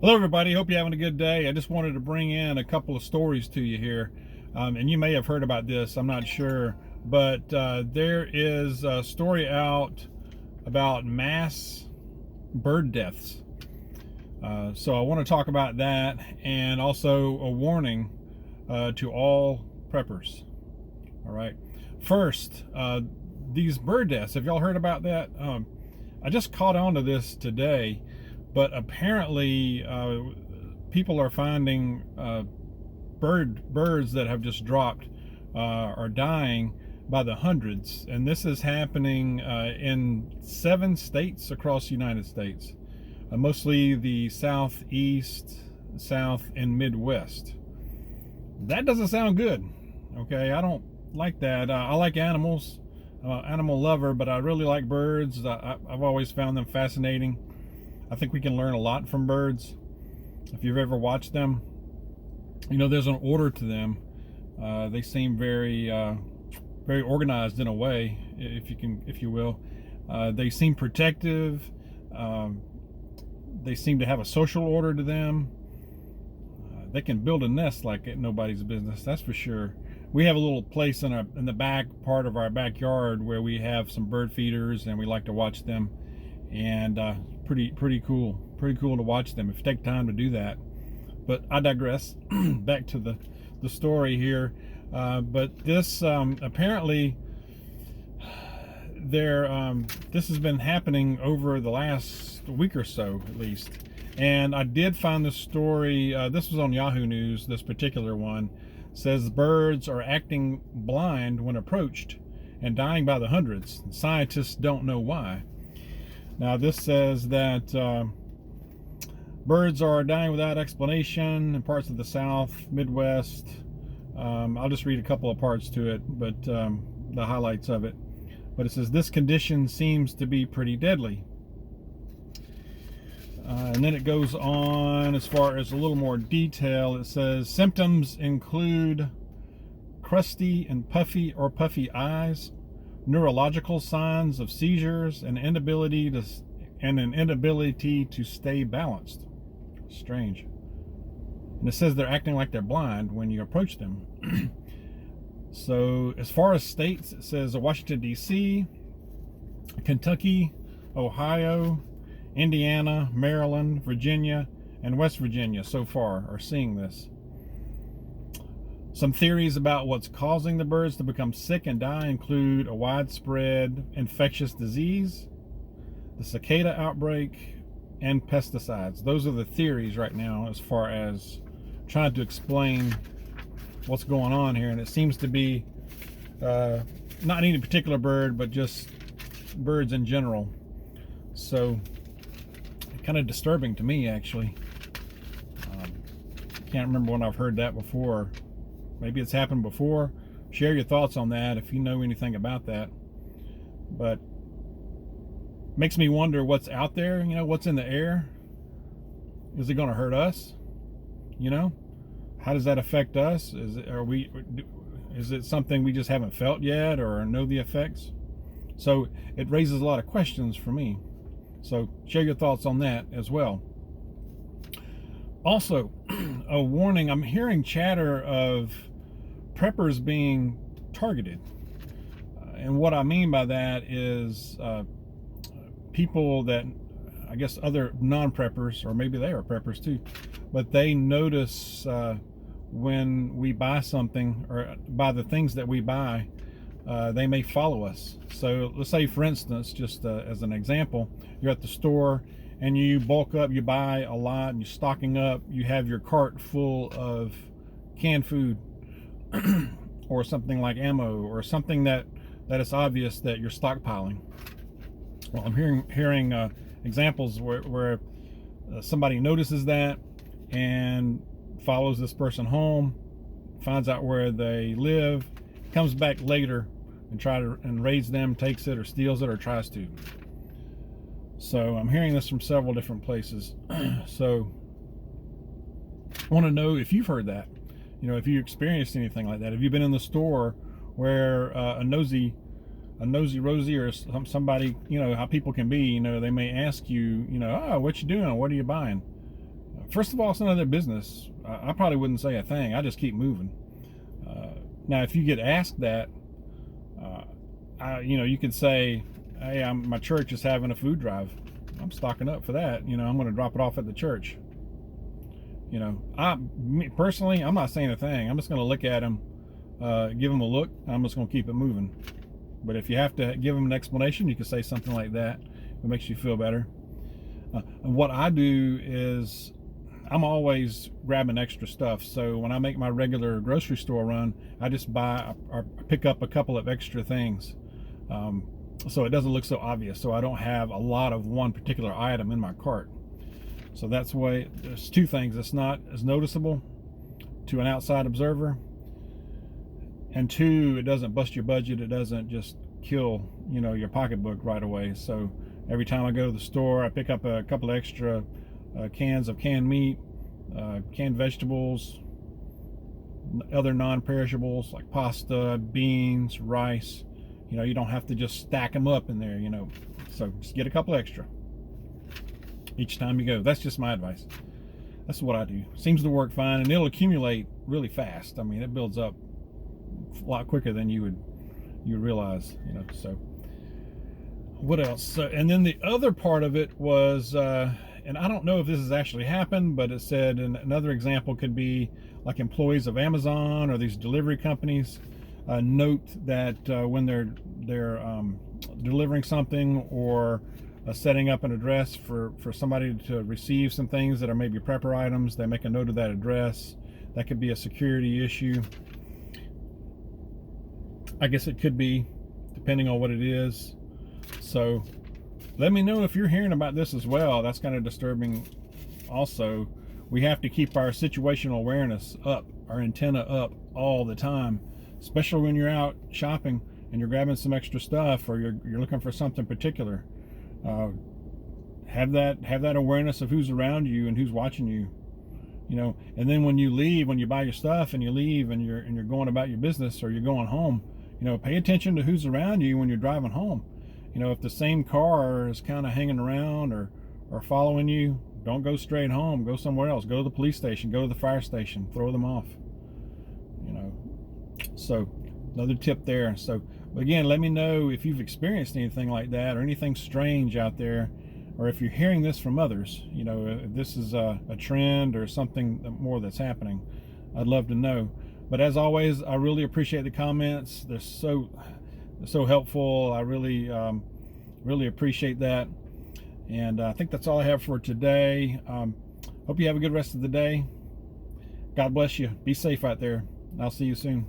Hello everybody, hope you're having a good day. I just wanted to bring in a couple of stories to you here. And you may have heard about this, I'm not sure. But there is a story out about mass bird deaths. So I want to talk about that, and also a warning to all preppers. All right. First, these bird deaths, have y'all heard about that? I just caught on to this today, but apparently people are finding birds that have just dropped are dying by the hundreds, and this is happening in 7 states across the United States, mostly the Southeast, South, and Midwest. That doesn't sound good. Okay, I don't like that. I like animals, animal lover, but I really like birds. I've always found them fascinating. I think we can learn a lot from birds. If you've ever watched them, you know there's an order to them. They seem very organized in a way, if you will. They seem protective. They seem to have a social order to them. They can build a nest like nobody's business, that's for sure. We have a little place in the back part of our backyard where we have some bird feeders, and we like to watch them. And pretty cool to watch them if you take time to do that. But I digress. Back to the story here. But this apparently this has been happening over the last week or so, at least. And I did find this story. This was on Yahoo News. This particular one says birds are acting blind when approached and dying by the hundreds. Scientists don't know why. Now this says that birds are dying without explanation in parts of the South, Midwest. I'll just read a couple of parts to it, but the highlights of it. But it says this condition seems to be pretty deadly. And then it goes on as far as a little more detail. It says symptoms include crusty and puffy or puffy eyes, neurological signs of seizures, and an inability to stay balanced. Strange. And it says they're acting like they're blind when you approach them. So as far as states, it says Washington D.C., Kentucky, Ohio, Indiana, Maryland, Virginia, and West Virginia so far are seeing this. Some theories about what's causing the birds to become sick and die include a widespread infectious disease, the cicada outbreak, and pesticides. Those are the theories right now as far as trying to explain what's going on here. And it seems to be not any particular bird, but just birds in general. So kind of disturbing to me, actually. Can't remember when I've heard that before. Maybe it's happened before. Share your thoughts on that if you know anything about that. But makes me wonder what's out there, what's in the air. Is it going to hurt us? How does that affect us? Is it something we just haven't felt yet or know the effects? So it raises a lot of questions for me. So share your thoughts on that as well. Also, a warning, I'm hearing chatter of preppers being targeted. And what I mean by that is people that, I guess other non-preppers, or maybe they are preppers too, but they notice when we buy something or buy the things that we buy, they may follow us. So let's say, for instance, just as an example, you're at the store and you bulk up, you buy a lot and you're stocking up, you have your cart full of canned food or something like ammo or something that it's obvious that you're stockpiling. Well, I'm hearing examples where somebody notices that and follows this person home, finds out where they live, comes back later and raids them, takes it or steals it or tries to. So I'm hearing this from several different places. So I want to know if you've heard that, if you experienced anything like that. Have you been in the store where a nosy Rosie or somebody, how people can be, they may ask you, oh, what you doing? What are you buying? first of all, it's none of their business. I probably wouldn't say a thing. I just keep moving. Now, if you get asked that, you could say, hey, my church is having a food drive. I'm stocking up for that. I'm going to drop it off at the church. Me personally, I'm not saying a thing. I'm just going to look at them, give them a look. I'm just going to keep it moving. But if you have to give them an explanation, you can say something like that. It makes you feel better. And what I do is I'm always grabbing extra stuff. So when I make my regular grocery store run, I just buy or pick up a couple of extra things. So it doesn't look so obvious. So I don't have a lot of one particular item in my cart. So that's why there's two things. It's not as noticeable to an outside observer. And two, it doesn't bust your budget. It doesn't just kill, your pocketbook right away. So every time I go to the store, I pick up a couple extra cans of canned meat, canned vegetables, other non-perishables like pasta, beans, rice. You don't have to just stack them up in there, So just get a couple extra each time you go. That's just my advice. That's what I do. Seems to work fine, and it'll accumulate really fast. I mean, it builds up a lot quicker than you would realize, So what else? And then the other part of it was, and I don't know if this has actually happened, but it said, and another example could be like employees of Amazon or these delivery companies note that when they're delivering something or setting up an address for somebody to receive some things that are maybe prepper items, they make a note of that address. That could be a security issue. I guess it could be, depending on what it is. So let me know if you're hearing about this as well. That's kind of disturbing. Also, we have to keep our situational awareness up, our antenna up all the time, especially when you're out shopping and you're grabbing some extra stuff, or you're looking for something particular. Have that awareness of who's around you and who's watching you. And then when you buy your stuff and you leave and you're going about your business or you're going home, pay attention to who's around you when you're driving home. If the same car is kind of hanging around or following you, don't go straight home. Go somewhere else. Go to the police station. Go to the fire station. Throw them off. So another tip there. So again, let me know if you've experienced anything like that or anything strange out there, or if you're hearing this from others. If this is a trend or something more that's happening. I'd love to know. But as always, I really appreciate the comments. They're so helpful. I really appreciate that. And I think that's all I have for today. Hope you have a good rest of the day. God bless you. Be safe out there. I'll see you soon.